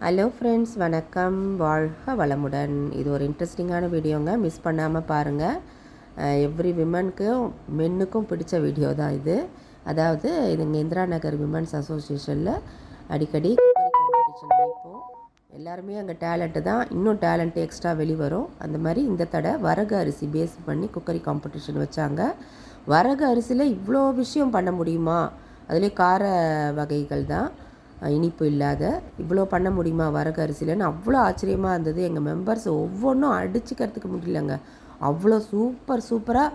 Hello friends, வணக்கம். வாழ்க வளமுடன். இது ஒரு இன்ட்ரெஸ்டிங்கான வீடியோங்க, மிஸ் பண்ணாமல் பாருங்கள். எவ்ரி விமனுக்கும் மென்னுக்கும் பிடிச்ச வீடியோ தான் இது. அதாவது இதுங்க இந்திரா நகர் விமன்ஸ் அசோசியேஷனில் அடிக்கடி குக்கரி காம்படிஷன் வைப்போம். எல்லாருமே அங்கே டேலண்ட்டு தான், இன்னும் டேலண்ட் எக்ஸ்ட்ரா வெளிவரும். அந்த மாதிரி இந்த தடவை வரகு அரிசி பேஸ் பண்ணி குக்கரி காம்படிஷன் வச்சாங்க. வரகு அரிசியில் இவ்வளோ விஷயம் பண்ண முடியுமா? அதுலேயும் கார வகைகள் தான், இனிப்பு இல்லாத, இவ்வளோ பண்ண முடியுமா வரகு அரிசியிலன்னு அவ்வளோ ஆச்சரியமாக இருந்தது. எங்கள் மெம்பர்ஸ் ஒவ்வொன்றும் அடிச்சுக்கிறதுக்கு முடியலங்க. அவ்வளோ சூப்பராக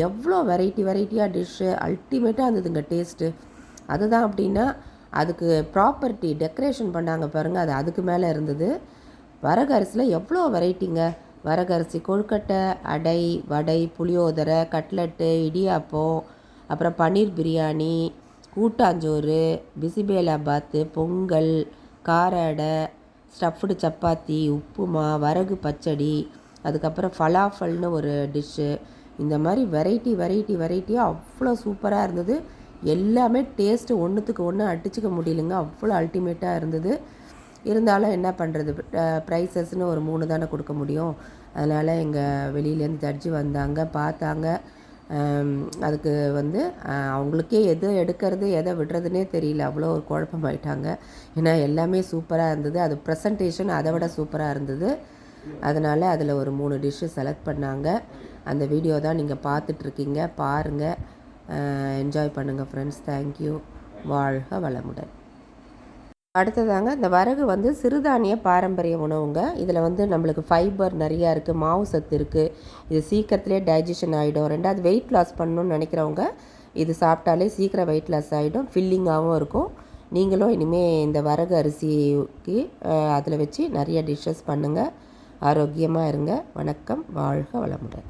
எவ்வளோ வெரைட்டியாக டிஷ்ஷு அல்டிமேட்டாக இருந்ததுங்க டேஸ்ட்டு. அதுதான் அப்படின்னா அதுக்கு ப்ராப்பர்ட்டி டெக்கரேஷன் பண்ணாங்க பாருங்கள், அது அதுக்கு மேலே இருந்தது. வரகு அரிசியில் எவ்வளோ வெரைட்டிங்க. வரகு அரிசி கொழுக்கட்டை, அடை, வடை, புளியோதரை, கட்லட்டு, இடியாப்பம், அப்புறம் பன்னீர் பிரியாணி, கூட்டாஞ்சோறு, பிசிபேலாபாத்து, பொங்கல், கார அடை, ஸ்டஃப்டு சப்பாத்தி, உப்புமா, வரகு பச்சடி, அதுக்கப்புறம் ஃபலாஃபல்னு ஒரு டிஷ்ஷு. இந்த மாதிரி வெரைட்டியாக அவ்வளோ சூப்பராக இருந்தது. எல்லாமே டேஸ்ட்டு ஒன்றுத்துக்கு ஒன்று அடிச்சுக்க முடியலைங்க, அவ்வளோ அல்டிமேட்டாக இருந்தது. இருந்தாலும் என்ன பண்ணுறது, ப்ரைஸஸ்னு ஒரு 3 தானே கொடுக்க முடியும். அதனால் எங்கள் வெளியிலேருந்து ஜட்ஜி வந்தாங்க, பார்த்தாங்க. அதுக்கு அவங்களுக்கே எது எடுக்கிறது எதை விடுறதுனே தெரியல, அவ்வளோ ஒரு குழப்பமாயிட்டாங்க. ஏன்னா எல்லாமே சூப்பராக இருந்தது, அது ப்ரெசன்டேஷன் அதை விட சூப்பராக இருந்தது. அதனால் அதில் ஒரு 3 டிஷ்ஷு செலக்ட் பண்ணாங்க. அந்த வீடியோ தான் நீங்கள் பார்த்துட்ருக்கீங்க, பாருங்கள், என்ஜாய் பண்ணுங்கள் ஃப்ரெண்ட்ஸ். தேங்க்யூ. வாழ்க வளமுடன். அடுத்ததாங்க, இந்த வரகு சிறுதானிய பாரம்பரிய உணவுங்க. இதில் நம்மளுக்கு ஃபைபர் நிறையா இருக்குது, மாவு சத்து இருக்குது. இது சீக்கிரத்துலேயே டைஜஷன் ஆகிடும். ரெண்டாவது வெயிட் லாஸ் பண்ணணுன்னு நினைக்கிறவங்க இது சாப்பிட்டாலே சீக்கிரம் வெயிட் லாஸ் ஆகிடும், ஃபில்லிங்காகவும் இருக்கும். நீங்களும் இனிமேல் இந்த வரகு அரிசிக்கு அதில் வச்சு நிறைய டிஷ்ஷஸ் பண்ணுங்கள். ஆரோக்கியமாக இருங்க. வணக்கம். வாழ்க வளமுடன்.